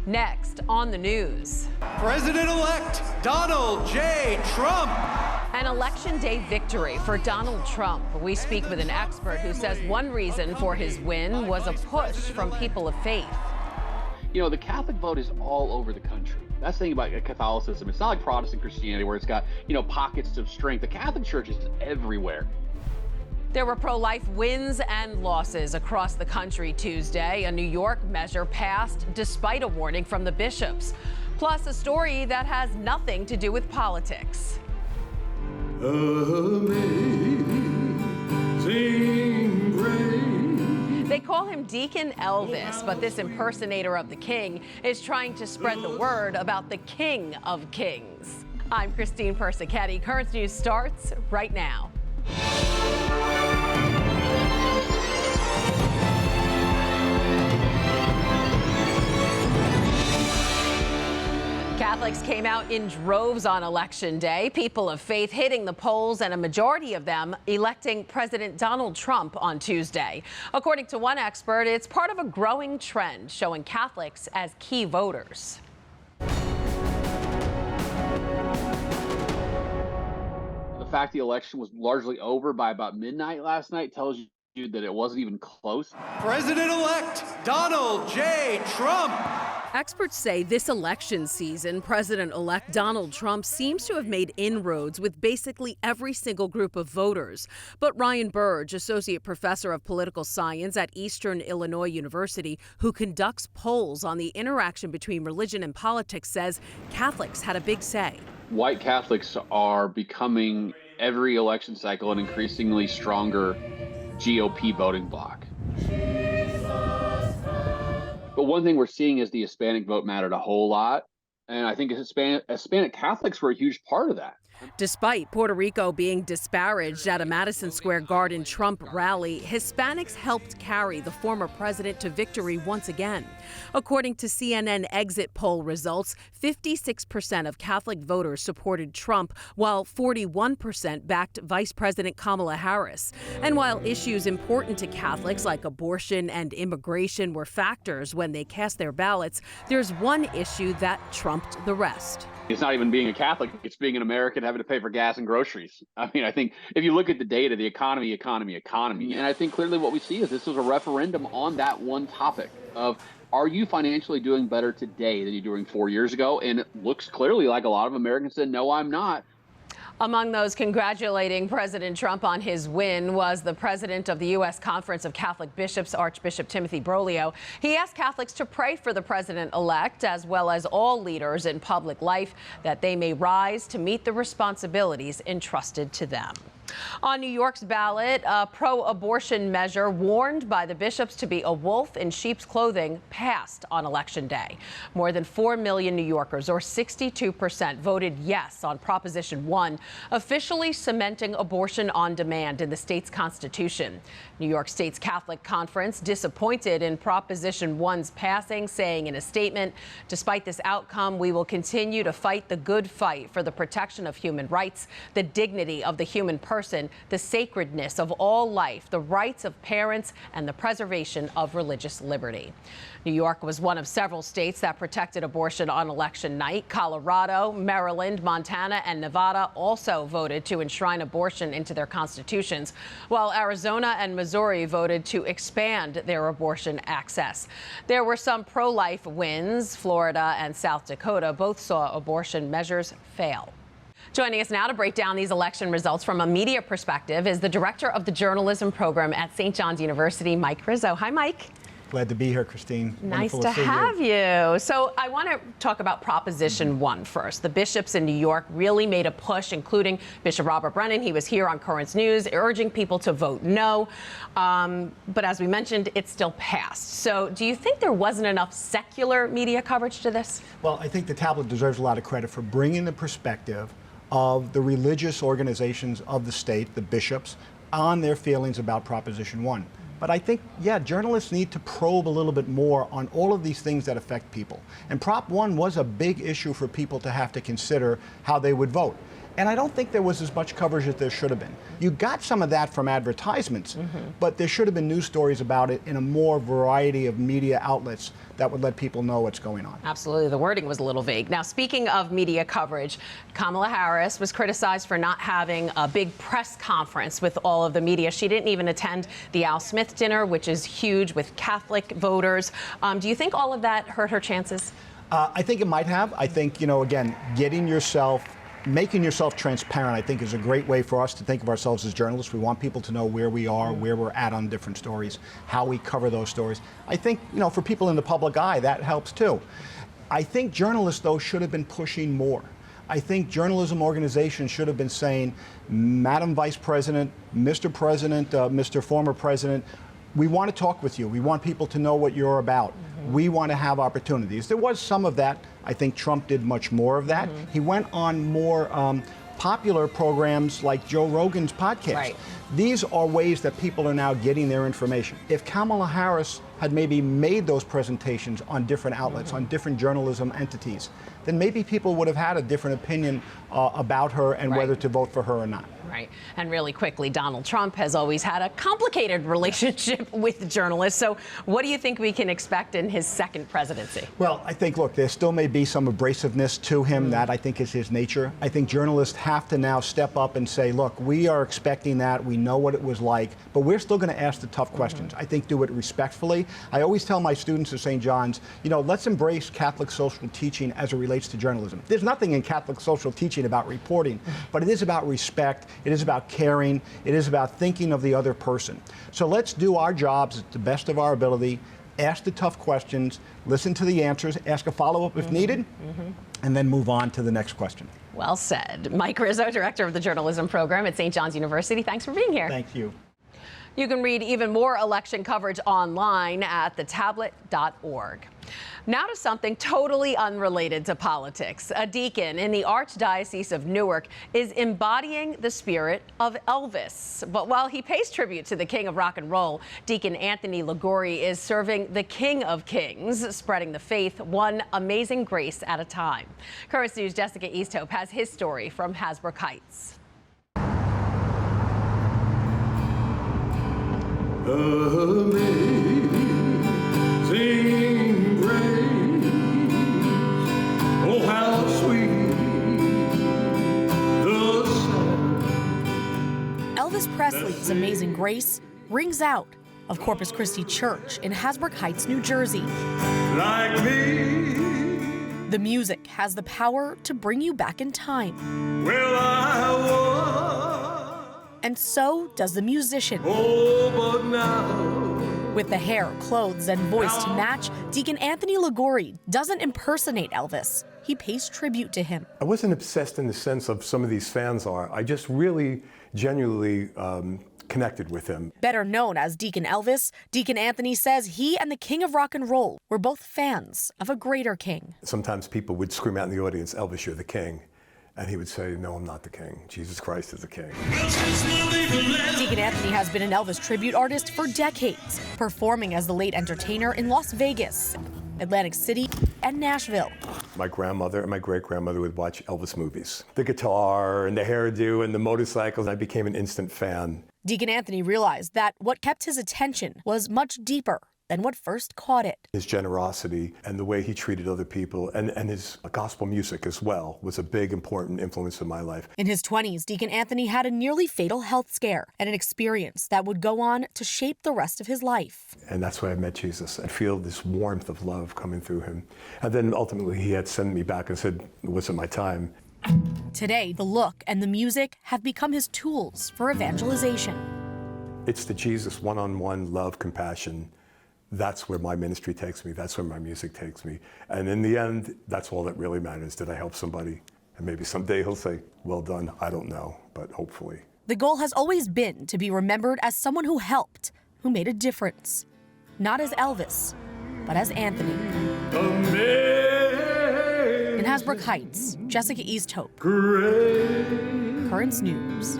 Next on the news. President-elect Donald J. Trump. An election day victory for Donald Trump. We speak with an expert who says one reason for his win was a push from people of faith. You know, the Catholic vote is all over the country. That's the thing about Catholicism. It's not like Protestant Christianity where it's got, pockets of strength. The Catholic Church is everywhere. There were pro-life wins and losses across the country Tuesday. A New York measure passed despite a warning from the bishops. Plus, a story that has nothing to do with politics. Amazing grace. They call him Deacon Elvis, but this impersonator of the king is trying to spread the word about the King of Kings. I'm Christine Persichetti. Current News starts right now. Catholics came out in droves on Election Day. People of faith hitting the polls, and a majority of them electing President Donald Trump on Tuesday. According to one expert, it's part of a growing trend showing Catholics as key voters. The fact the election was largely over by about midnight last night tells you that it wasn't even close. President-elect Donald J. Trump. Experts say this election season, President-elect Donald Trump seems to have made inroads with basically every single group of voters. But Ryan Burge, associate professor of political science at Eastern Illinois University, who conducts polls on the interaction between religion and politics, says Catholics had a big say. White Catholics are becoming every election cycle an increasingly stronger GOP voting bloc. But one thing we're seeing is the Hispanic vote mattered a whole lot. And I think Hispanic Catholics were a huge part of that. Despite Puerto Rico being disparaged at a Madison Square Garden Trump rally, Hispanics helped carry the former president to victory once again. According to CNN exit poll results, 56% of Catholic voters supported Trump, while 41% backed Vice President Kamala Harris. And while issues important to Catholics like abortion and immigration were factors when they cast their ballots, there's one issue that trumped the rest. It's not even being a Catholic, it's being an American having to pay for gas and groceries. I mean, I think if you look at the data, the economy. And I think clearly what we see is this was a referendum on that one topic of, are you financially doing better today than you were doing 4 years ago? And it looks clearly like a lot of Americans said, no, I'm not. Among those congratulating President Trump on his win was the president of the U.S. Conference of Catholic Bishops, Archbishop Timothy Broglio. He asked Catholics to pray for the president-elect, as well as all leaders in public life, that they may rise to meet the responsibilities entrusted to them. On New York's ballot, a pro-abortion measure warned by the bishops to be a wolf in sheep's clothing passed on Election Day. More than 4 million New Yorkers, or 62%, voted yes on Proposition 1, officially cementing abortion on demand in the state's constitution. New York State's Catholic Conference disappointed in Proposition 1's passing, saying in a statement, "Despite this outcome, we will continue to fight the good fight for the protection of human rights, the dignity of the human person, the sacredness of all life, the rights of parents, and the preservation of religious liberty." New York was one of several states that protected abortion on election night. Colorado, Maryland, Montana, and Nevada also voted to enshrine abortion into their constitutions, while Arizona and Missouri voted to expand their abortion access. There were some pro-life wins. Florida and South Dakota both saw abortion measures fail. Joining us now to break down these election results from a media perspective is the director of the journalism program at St. John's University, Mike Rizzo. Hi, Mike. Glad to be here, Christine. Nice Wonderful to see have you. So I want to talk about Proposition 1 first. The bishops in New York really made a push, including Bishop Robert Brennan. He was here on Current News, urging people to vote no. But as we mentioned, it still passed. So do you think there wasn't enough secular media coverage to this? Well, I think the tablet deserves a lot of credit for bringing the perspective of the religious organizations of the state, the bishops, on their feelings about Proposition 1. But I think, yeah, journalists need to probe a little bit more on all of these things that affect people. And Prop 1 was a big issue for people to have to consider how they would vote. And I don't think there was as much coverage as there should have been. You got some of that from advertisements, but there should have been news stories about it in a more variety of media outlets that would let people know what's going on. Absolutely. The wording was a little vague. Now, speaking of media coverage, Kamala Harris was criticized for not having a big press conference with all of the media. She didn't even attend the Al Smith dinner, which is huge with Catholic voters. Do you think all of that hurt her chances? I think it might have. I think, again, making yourself transparent, I think, is a great way for us to think of ourselves as journalists. We want people to know where we are, where we're at on different stories, how we cover those stories. I think, for people in the public eye, that helps too. I think journalists, though, should have been pushing more. I think journalism organizations should have been saying, Madam Vice President, Mr. President, Mr. Former President, we want to talk with you. We want people to know what you're about. We want to have opportunities. There was some of that. I think Trump did much more of that. He went on more popular programs like Joe Rogan's podcast. Right. These are ways that people are now getting their information. If Kamala Harris had maybe made those presentations on different outlets, on different journalism entities, then maybe people would have had a different opinion about her and whether to vote for her or not. Right. And really quickly, Donald Trump has always had a complicated relationship with journalists. So what do you think we can expect in his second presidency? Well, I think, look, there still may be some abrasiveness to him. That, I think, is his nature. I think journalists have to now step up and say, look, we are expecting that. We know what it was like, but we're still going to ask the tough questions. I think do it respectfully. I always tell my students at St. John's, let's embrace Catholic social teaching as it relates to journalism. There's nothing in Catholic social teaching about reporting, but it is about respect. It is about caring. It is about thinking of the other person. So let's do our jobs at the best of our ability, ask the tough questions, listen to the answers, ask a follow-up if needed, and then move on to the next question. Well said. Mike Rizzo, director of the journalism program at St. John's University. Thanks for being here. Thank you. You can read even more election coverage online at thetablet.org. Now to something totally unrelated to politics. A deacon in the Archdiocese of Newark is embodying the spirit of Elvis. But while he pays tribute to the king of rock and roll, Deacon Anthony Liguori is serving the King of Kings, spreading the faith one amazing grace at a time. Currents News' Jessica Easthope has his story from Hasbrook Heights. Amazing grace, oh how sweet the sound. Elvis Presley's Amazing Grace rings out of Corpus Christi Church in Hasbrook Heights, New Jersey. Like me, The music has the power to bring you back in time. well I was, And so does the musician. oh but now, With the hair, clothes, and voice to match, Deacon Anthony Liguori doesn't impersonate Elvis. He pays tribute to him. I wasn't obsessed in the sense of some of these fans are. I just really genuinely connected with him. Better known as Deacon Elvis, Deacon Anthony says he and the king of rock and roll were both fans of a greater king. Sometimes people would scream out in the audience, Elvis, you're the king. And he would say, no, I'm not the king. Jesus Christ is the king. Deacon Anthony has been an Elvis tribute artist for decades, performing as the late entertainer in Las Vegas, Atlantic City, and Nashville. My grandmother and my great-grandmother would watch Elvis movies. The guitar and the hairdo and the motorcycles, I became an instant fan. Deacon Anthony realized that what kept his attention was much deeper than what first caught it. His generosity and the way he treated other people and his gospel music as well was a big, important influence in my life. In his 20s, Deacon Anthony had a nearly fatal health scare and an experience that would go on to shape the rest of his life. And that's why I met Jesus. I feel this warmth of love coming through him. And then ultimately he had sent me back and said, it wasn't my time. Today, the look and the music have become his tools for evangelization. It's the Jesus one-on-one love, compassion. That's where my ministry takes me. That's where my music takes me. And in the end, that's all that really matters. Did I help somebody? And maybe someday he'll say, well done. I don't know, but hopefully. The goal has always been to be remembered as someone who helped, who made a difference. Not as Elvis, but as Anthony. In Hasbrook Heights, Jessica Easthope, Currents News.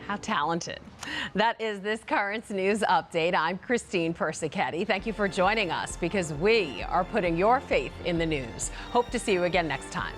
How talented. That is this Currents News update. I'm Christine Persichetti. Thank you for joining us because we are putting your faith in the news. Hope to see you again next time.